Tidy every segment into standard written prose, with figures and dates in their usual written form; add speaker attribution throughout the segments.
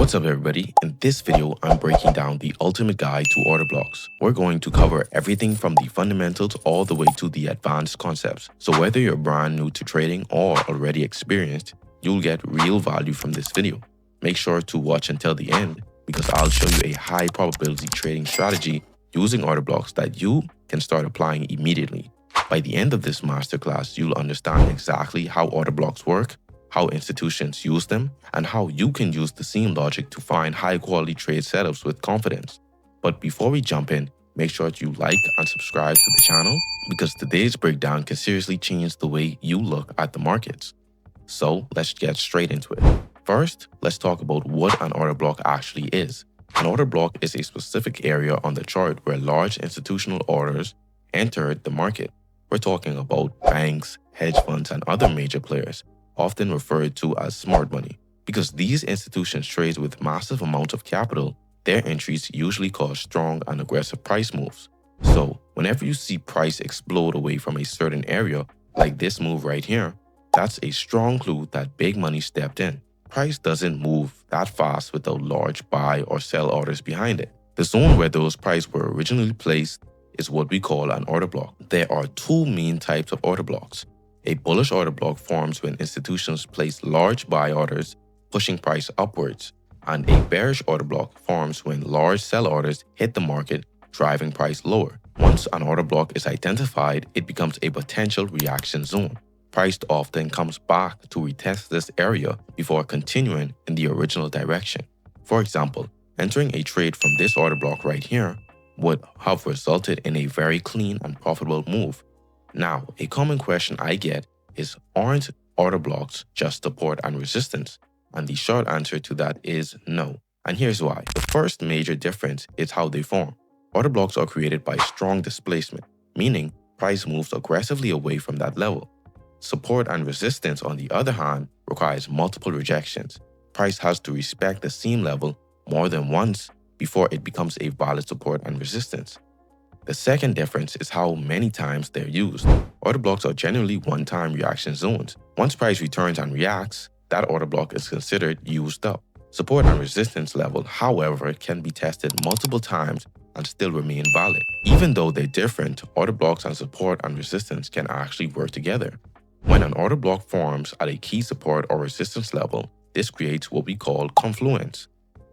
Speaker 1: What's up everybody? In this video, I'm breaking down the ultimate guide to order blocks. We're going to cover everything from the fundamentals all the way to the advanced concepts. So whether you're brand new to trading or already experienced, you'll get real value from this video. Make sure to watch until the end because I'll show you a high probability trading strategy using order blocks that you can start applying immediately. By the end of this masterclass, you'll understand exactly how order blocks work, how institutions use them, and how you can use the same logic to find high-quality trade setups with confidence. But before we jump in, make sure you like and subscribe to the channel because today's breakdown can seriously change the way you look at the markets. So let's get straight into it. First, let's talk about what an order block actually is. An order block is a specific area on the chart where large institutional orders enter the market. We're talking about banks, hedge funds, and other major players, often referred to as smart money. Because these institutions trade with massive amounts of capital, their entries usually cause strong and aggressive price moves. So, whenever you see price explode away from a certain area, like this move right here, that's a strong clue that big money stepped in. Price doesn't move that fast without large buy or sell orders behind it. The zone where those prices were originally placed is what we call an order block. There are two main types of order blocks. A bullish order block forms when institutions place large buy orders, pushing price upwards, and a bearish order block forms when large sell orders hit the market, driving price lower. Once an order block is identified, it becomes a potential reaction zone. Price often comes back to retest this area before continuing in the original direction. For example, entering a trade from this order block right here would have resulted in a very clean and profitable move. Now, a common question I get is, aren't order blocks just support and resistance? And the short answer to that is no. And here's why. The first major difference is how they form. Order blocks are created by strong displacement, meaning price moves aggressively away from that level. Support and resistance, on the other hand, requires multiple rejections. Price has to respect the same level more than once before it becomes a valid support and resistance. The second difference is how many times they're used. Order blocks are generally one-time reaction zones. Once price returns and reacts, that order block is considered used up. Support and resistance level, however, can be tested multiple times and still remain valid. Even though they're different, order blocks and support and resistance can actually work together. When an order block forms at a key support or resistance level, this creates what we call confluence.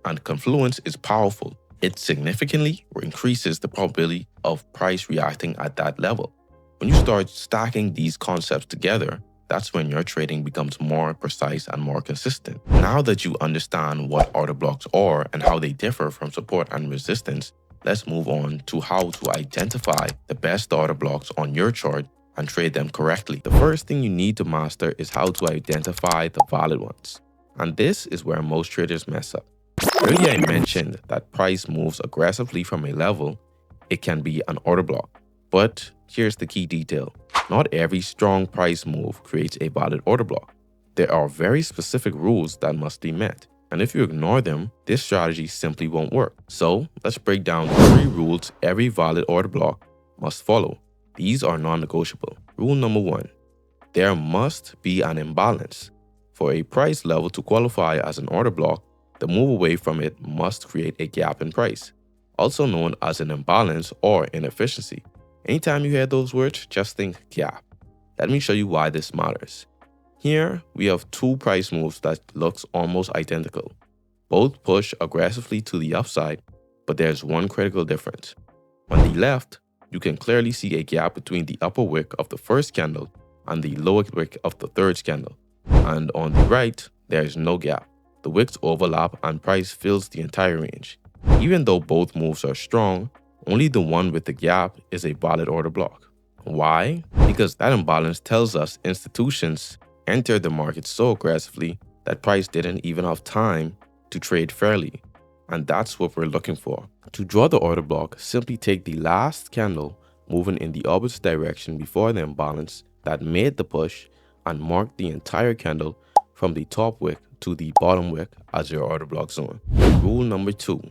Speaker 1: And confluence is powerful. It significantly increases the probability of price reacting at that level. When you start stacking these concepts together, that's when your trading becomes more precise and more consistent. Now that you understand what order blocks are and how they differ from support and resistance, let's move on to how to identify the best order blocks on your chart and trade them correctly. The first thing you need to master is how to identify the valid ones. And this is where most traders mess up. Earlier I mentioned that price moves aggressively from a level, it can be an order block. But here's the key detail. Not every strong price move creates a valid order block. There are very specific rules that must be met. And if you ignore them, this strategy simply won't work. So let's break down the 3 rules every valid order block must follow. These are non-negotiable. Rule number 1. There must be an imbalance. For a price level to qualify as an order block, the move away from it must create a gap in price, also known as an imbalance or inefficiency. Anytime you hear those words, just think gap. Let me show you why this matters. Here, we have 2 price moves that looks almost identical. Both push aggressively to the upside, but there's one critical difference. On the left, you can clearly see a gap between the upper wick of the first candle and the lower wick of the third candle. And on the right, there is no gap. The wicks overlap and price fills the entire range. Even though both moves are strong, only the one with the gap is a valid order block. Why? Because that imbalance tells us institutions entered the market so aggressively that price didn't even have time to trade fairly. And that's what we're looking for. To draw the order block, simply take the last candle moving in the opposite direction before the imbalance that made the push and mark the entire candle from the top wick to the bottom wick as your order block zone. Rule number 2.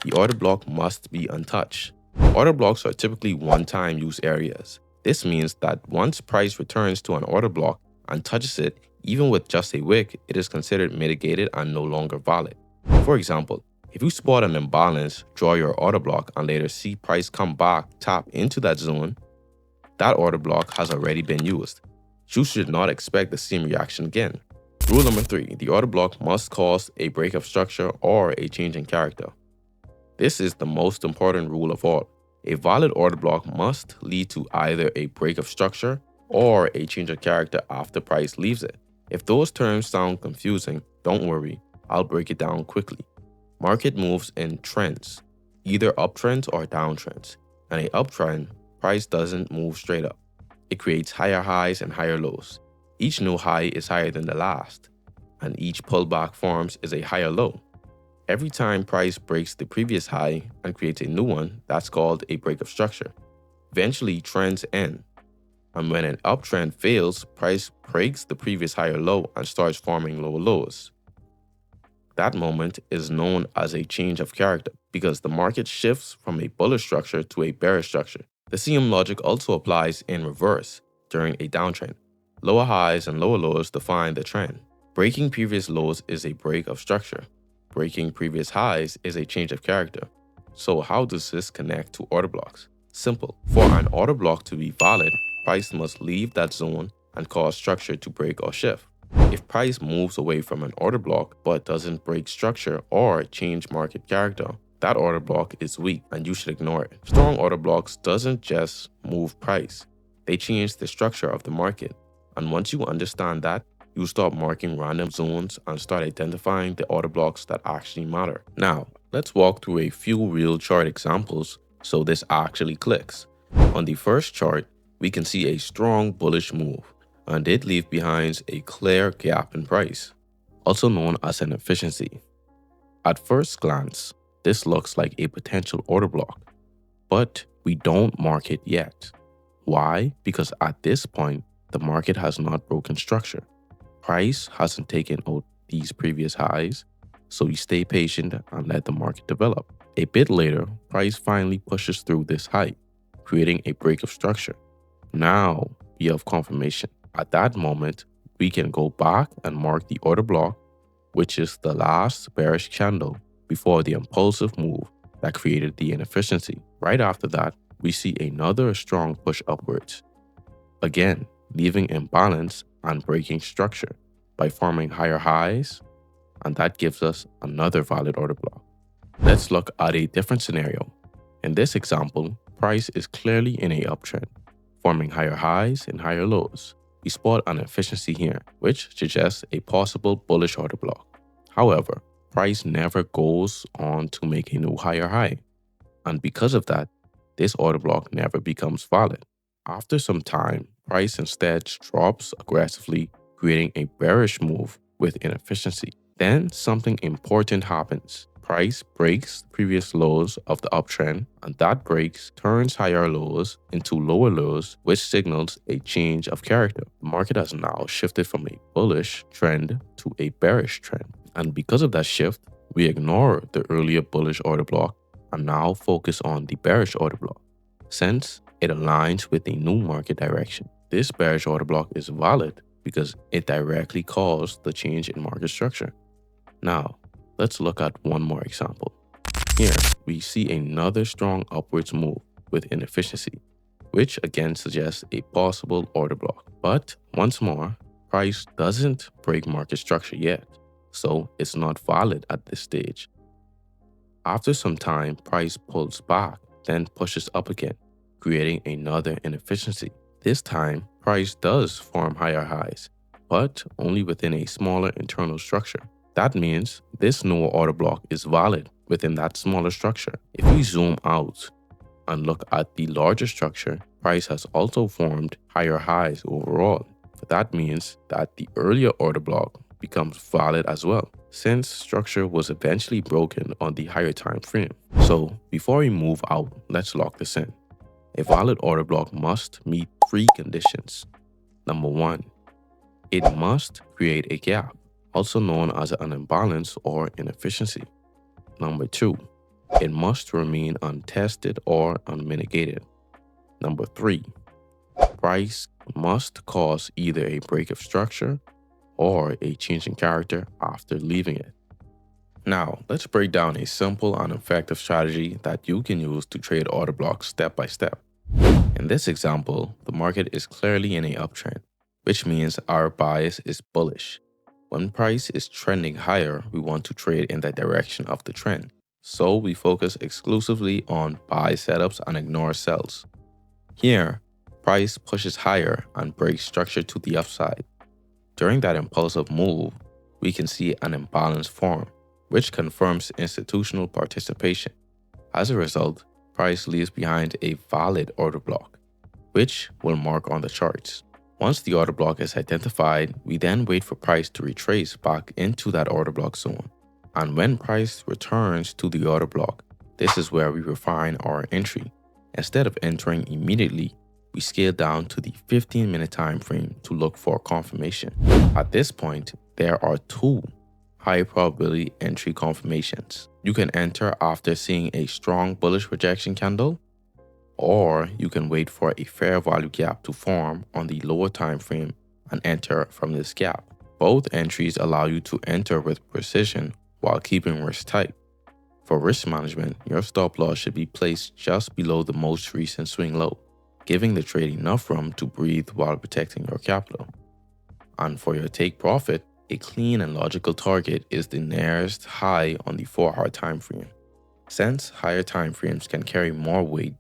Speaker 1: The order block must be untouched. Order blocks are typically one-time use areas. This means that once price returns to an order block and touches it, even with just a wick, it is considered mitigated and no longer valid. For example, if you spot an imbalance, draw your order block, and later see price come back, tap into that zone, that order block has already been used. You should not expect the same reaction again. Rule number 3, the order block must cause a break of structure or a change in character. This is the most important rule of all. A valid order block must lead to either a break of structure or a change of character after price leaves it. If those terms sound confusing, don't worry, I'll break it down quickly. Market moves in trends, either uptrends or downtrends. And a uptrend, price doesn't move straight up. It creates higher highs and higher lows. Each new high is higher than the last, and each pullback forms is a higher low. Every time price breaks the previous high and creates a new one, that's called a break of structure. Eventually, trends end. And when an uptrend fails, price breaks the previous higher low and starts forming lower lows. That moment is known as a change of character because the market shifts from a bullish structure to a bearish structure. The same logic also applies in reverse during a downtrend. Lower highs and lower lows define the trend. Breaking previous lows is a break of structure. Breaking previous highs is a change of character. So how does this connect to order blocks? Simple. For an order block to be valid, price must leave that zone and cause structure to break or shift. If price moves away from an order block but doesn't break structure or change market character, that order block is weak and you should ignore it. Strong order blocks doesn't just move price, they change the structure of the market. And once you understand that, you stop marking random zones and start identifying the order blocks that actually matter. Now, let's walk through a few real chart examples so this actually clicks. On the first chart, we can see a strong bullish move, and it leaves behind a clear gap in price, also known as an inefficiency. At first glance, this looks like a potential order block, but we don't mark it yet. Why? Because at this point, the market has not broken structure. Price hasn't taken out these previous highs, so we stay patient and let the market develop. A bit later, price finally pushes through this high, creating a break of structure. Now we have confirmation. At that moment, we can go back and mark the order block, which is the last bearish candle before the impulsive move that created the inefficiency. Right after that, we see another strong push upwards, again leaving imbalance and breaking structure by forming higher highs, and that gives us another valid order block. Let's look at a different scenario. In this example, price is clearly in a uptrend, forming higher highs and higher lows. We spot an efficiency here, which suggests a possible bullish order block. However, price never goes on to make a new higher high, and because of that, this order block never becomes valid. After some time, price instead drops aggressively, creating a bearish move with inefficiency. Then something important happens. Price breaks the previous lows of the uptrend, and that breaks turns higher lows into lower lows, which signals a change of character. The market has now shifted from a bullish trend to a bearish trend. And because of that shift, we ignore the earlier bullish order block and now focus on the bearish order block, since it aligns with a new market direction. This bearish order block is valid because it directly caused the change in market structure. Now, let's look at one more example. Here, we see another strong upwards move with inefficiency, which again suggests a possible order block. But once more, price doesn't break market structure yet, so it's not valid at this stage. After some time, price pulls back, then pushes up again, creating another inefficiency. This time, price does form higher highs, but only within a smaller internal structure. That means this newer order block is valid within that smaller structure. If we zoom out and look at the larger structure, price has also formed higher highs overall. That means that the earlier order block becomes valid as well, since structure was eventually broken on the higher time frame. So before we move out, let's lock this in. A valid order block must meet 3 conditions. Number 1, it must create a gap, also known as an imbalance or inefficiency. Number 2, it must remain untested or unmitigated. Number 3, price must cause either a break of structure or a change in character after leaving it. Now, let's break down a simple and effective strategy that you can use to trade order blocks step by step. In this example, the market is clearly in a uptrend, which means our bias is bullish. When price is trending higher, we want to trade in the direction of the trend. So we focus exclusively on buy setups and ignore sells. Here, price pushes higher and breaks structure to the upside. During that impulsive move, we can see an imbalance form, which confirms institutional participation. As a result, price leaves behind a valid order block, which will mark on the charts. Once the order block is identified, we then wait for price to retrace back into that order block zone. And when price returns to the order block, this is where we refine our entry. Instead of entering immediately, we scale down to the 15-minute time frame to look for confirmation. At this point, there are two high probability entry confirmations. You can enter after seeing a strong bullish rejection candle, or you can wait for a fair value gap to form on the lower time frame and enter from this gap. Both entries allow you to enter with precision while keeping risk tight. For risk management, your stop loss should be placed just below the most recent swing low, giving the trade enough room to breathe while protecting your capital. And for your take profit, a clean and logical target is the nearest high on the 4-hour time frame, since higher time frames can carry more weight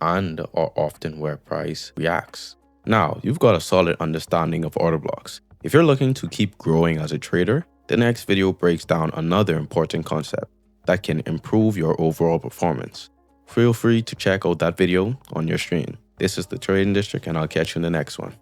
Speaker 1: and are often where price reacts. Now, you've got a solid understanding of order blocks. If you're looking to keep growing as a trader, the next video breaks down another important concept that can improve your overall performance. Feel free to check out that video on your screen. This is the Trading District, and I'll catch you in the next one.